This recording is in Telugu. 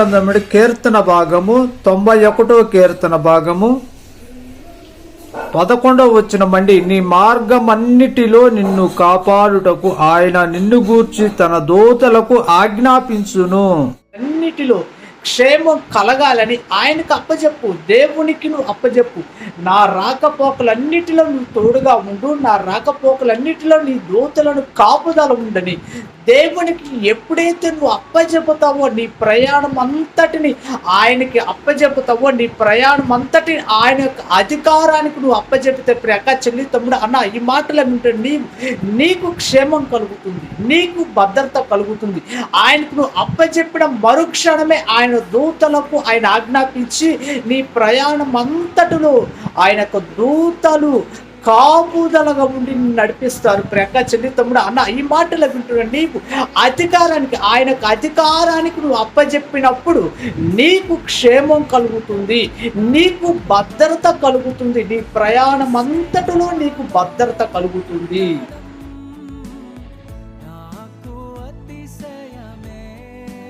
గ్రంథముడి కీర్తన భాగము 91వ కీర్తన భాగము 11వ వచనమండి. నీ మార్గమన్నిటిలో నిన్ను కాపాడుటకు ఆయన నిన్ను గూర్చి తన దూతలకు ఆజ్ఞాపించును. అన్నిటిలో క్షేమం కలగాలని ఆయనకు అప్పచెప్పు, దేవునికి నువ్వు అప్పచెప్పు. నా రాకపోకలన్నిటిలో నువ్వు తోడుగా ఉండు, నా రాకపోకలన్నిటిలో నీ దూతలను కాపుదల ఉండని దేవునికి ఎప్పుడైతే నువ్వు అప్పచెపుతావో, నీ ప్రయాణం అంతటిని ఆయనకి అప్పచెపుతావో, నీ ప్రయాణం అంతటిని ఆయన యొక్క అధికారానికి నువ్వు అప్పచెపితే ప్రియక చెల్లి తమ్ముడు అన్న ఈ మాటలు వింటే నీకు క్షేమం కలుగుతుంది, నీకు భద్రత కలుగుతుంది. ఆయనకు నువ్వు అప్పచెప్పిన మరుక్షణమే ఆయన దూతలకు ఆయన ఆజ్ఞాపించి నీ ప్రయాణం అంతటిలో ఆయన యొక్క దూతలు కాపుదలగా ఉండి నడిపిస్తారు. ప్రియక చెల్లి తమ్ముడు అన్న ఈ మాటలు వింటున్నా నీకు అధికారానికి ఆయనకు అధికారానికి నువ్వు అప్పచెప్పినప్పుడు నీకు క్షేమం కలుగుతుంది, నీకు భద్రత కలుగుతుంది, నీ ప్రయాణం అంతటిలో నీకు భద్రత కలుగుతుంది.